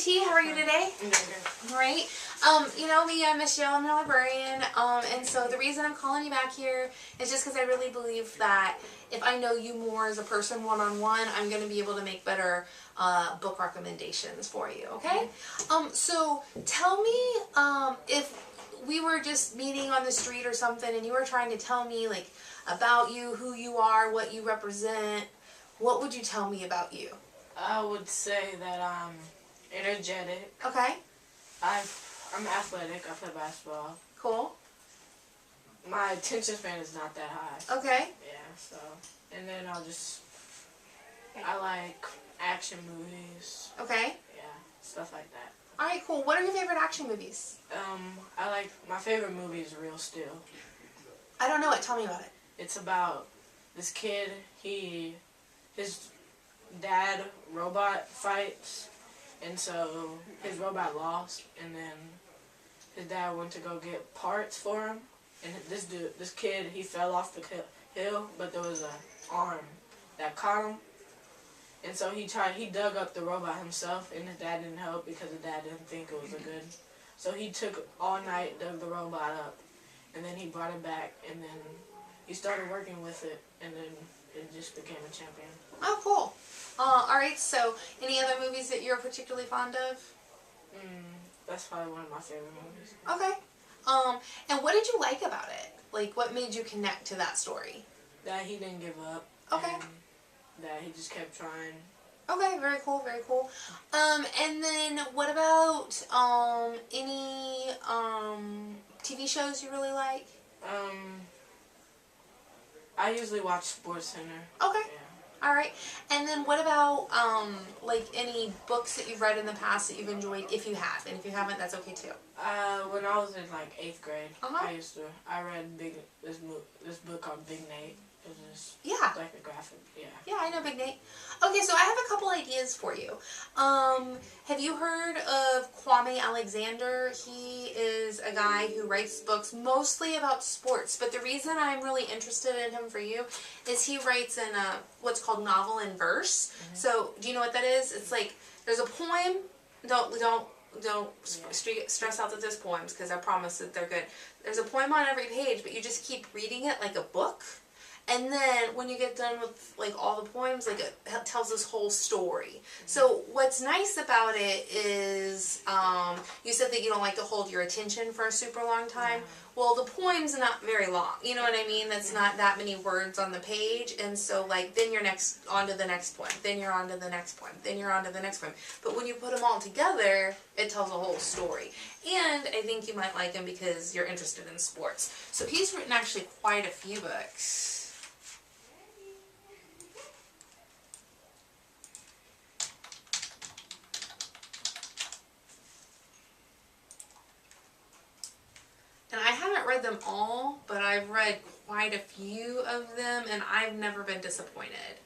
T. How are you today? I'm doing good. Great. You know me, I'm Michelle, I'm a librarian, and so the reason I'm calling you back here is just because I really believe that if I know you more as a person one-on-one, I'm going to be able to make better book recommendations for you, okay? So tell me if we were just meeting on the street or something and you were trying to tell me like about you, who you are, what you represent, what would you tell me about you? I would say that I'm energetic. Okay. I'm athletic. I play basketball. Cool. My attention span is not that high. Okay. Yeah, so. And then I like action movies. Okay. Yeah, stuff like that. Alright, cool. What are your favorite action movies? My favorite movie is Real Steel. I don't know it. Tell me about it. It's about this kid, his dad robot fights, and so his robot lost, and then his dad went to go get parts for him, and this kid, he fell off the hill, but there was an arm that caught him, and so he dug up the robot himself, and his dad didn't help because his dad didn't think it was so he took all night, dug the robot up, and then he brought it back, and then he started working with it, and then it just became a champion. Oh, cool. Alright, so any other movies that you're particularly fond of? That's probably one of my favorite movies. Okay. And what did you like about it? Like, what made you connect to that story? That he didn't give up. Okay. And that he just kept trying. Okay, very cool, very cool. And then what about, any, TV shows you really like? I usually watch SportsCenter. Okay. Yeah. Alright. And then what about, like, any books that you've read in the past that you've enjoyed, if you have? And if you haven't, that's okay too. When I was in like 8th grade, Uh-huh. I read this book called Big Nate. It was just Yeah. like a graphic, yeah. Yeah, I know Big Nate. Okay, so I have a couple ideas for you. Have you heard of Kwame Alexander? He is a guy who writes books mostly about sports, but the reason I'm really interested in him for you is he writes in what's called novel in verse. Mm-hmm. So, do you know what that is? It's like, there's a poem, don't stress out that there's poems, because I promise that they're good. There's a poem on every page, but you just keep reading it like a book. And then when you get done with like all the poems, like it tells this whole story. So what's nice about it is, you said that you don't like to hold your attention for a super long time. Well, the poem's not very long. You know what I mean? That's not that many words on the page. And so like then you're on to the next poem. Then you're on to the next poem. Then you're on to the next poem. But when you put them all together, it tells a whole story. And I think you might like him because you're interested in sports. So he's written actually quite a few books. And I haven't read them all, but I've read quite a few of them, and I've never been disappointed.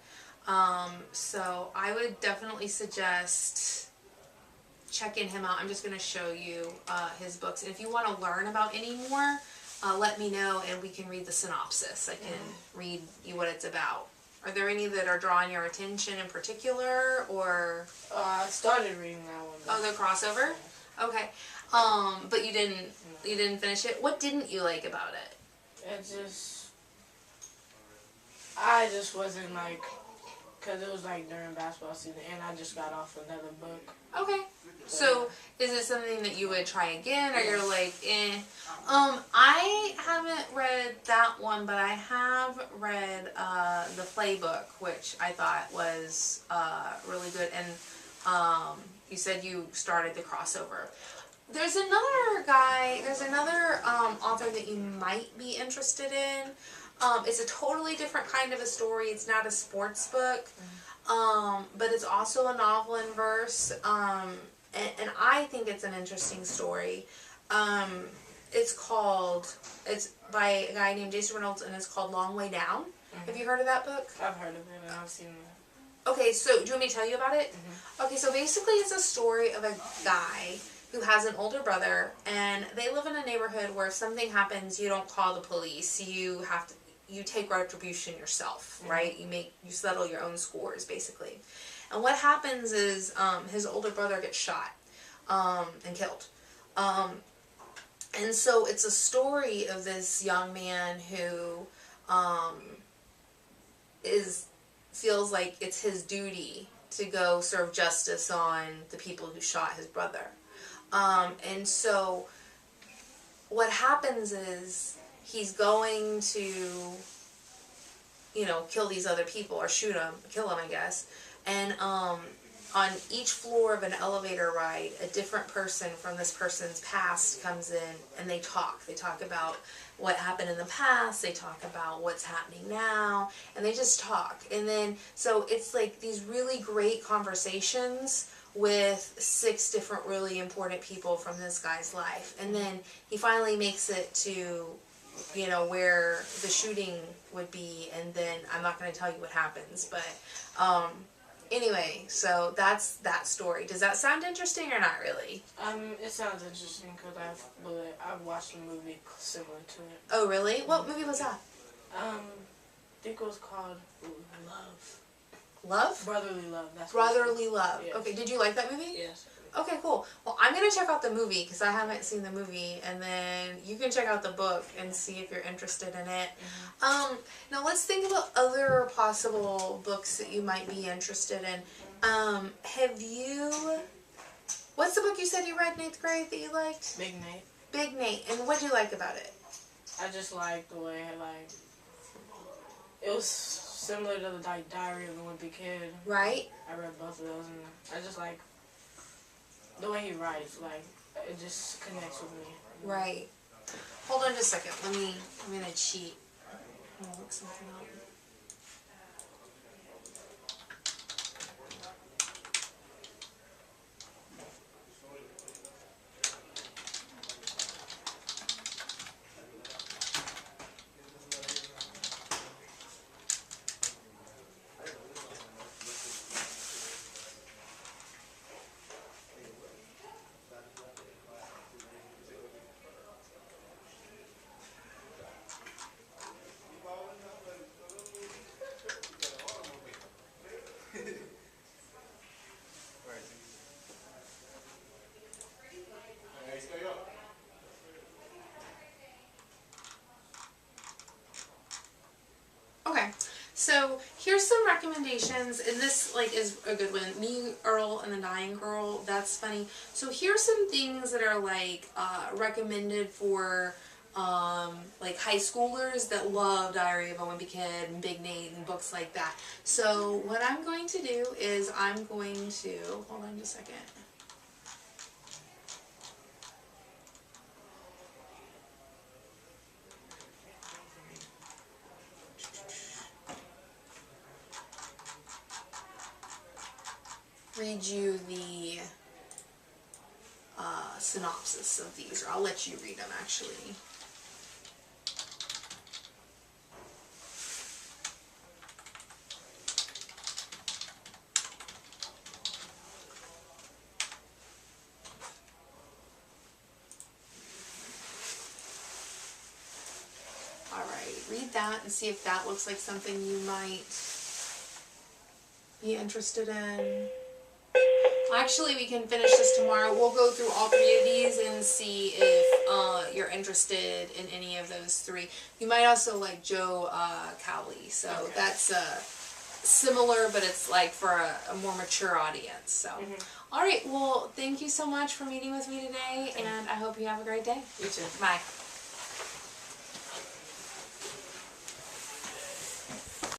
So I would definitely suggest checking him out. I'm just going to show you his books. And if you want to learn about any more, let me know and we can read the synopsis. I can read you what it's about. Are there any that are drawing your attention in particular, or? I started reading that one. Oh, the crossover? Okay. But you didn't finish it? What didn't you like about it? I just wasn't like, because it was like during basketball season and I just got off another book. Okay. So, is it something that you would try again, or you're like, eh? I haven't read that one, but I have read, the Playbook, which I thought was, really good, and, you said you started the crossover. There's another author that you might be interested in. It's a totally different kind of a story. It's not a sports book, but it's also a novel in verse, and I think it's an interesting story. It's by a guy named Jason Reynolds, and it's called Long Way Down. Have you heard of that book? I've heard of it, and I've seen it. Okay, so do you want me to tell you about it? Okay, so basically it's a story of a guy who has an older brother, and they live in a neighborhood where if something happens, you don't call the police. You take retribution yourself, right? You settle your own scores, basically. And what happens is his older brother gets shot. and killed. And so it's a story of this young man who feels like it's his duty to go serve justice on the people who shot his brother. And so what happens is he's going to, you know, kill these other people or kill them, I guess. And on each floor of an elevator ride, a different person from this person's past comes in and they talk. They talk about what happened in the past, they talk about what's happening now, and they just talk. And then, so it's like these really great conversations with 6 different really important people from this guy's life. And then he finally makes it to, you know, where the shooting would be, and then I'm not going to tell you what happens, but anyway, so that's that story. Does that sound interesting or not really? It sounds interesting because I've watched a movie similar to it. Oh, really? What movie was that? I think it was called Love. Love? Brotherly Love. That's Brotherly Love. Yes. Okay, did you like that movie? Yes. Okay, cool. Well, I'm going to check out the movie because I haven't seen the movie, and then you can check out the book and see if you're interested in it. Mm-hmm. Now let's think about other possible books that you might be interested in. What's the book you said you read in 8th grade that you liked? Big Nate. Big Nate. And what did you like about it? I just liked the way, it was similar to the Diary of the Wimpy Kid. Right? I read both of those, and I just like the way he writes, it just connects with me. Right. Hold on just a second. I'm going to cheat. I'm gonna look something up. Okay, so here's some recommendations, and this is a good one. Me, Earl, and the Dying Girl. That's funny. So here's some things that are recommended for high schoolers that love Diary of a Wimpy Kid and Big Nate and books like that. So what I'm going to do is I'm going to hold on just a second. Read you the synopsis of these, or I'll let you read them actually. Alright, read that and see if that looks like something you might be interested in. Actually, we can finish this tomorrow. We'll go through all 3 of these and see if you're interested in any of those 3. You might also like Joe Cowley, so okay. That's similar, but it's for a more mature audience. So, All right. Well, thank you so much for meeting with me today, and I hope you have a great day. You too. Bye.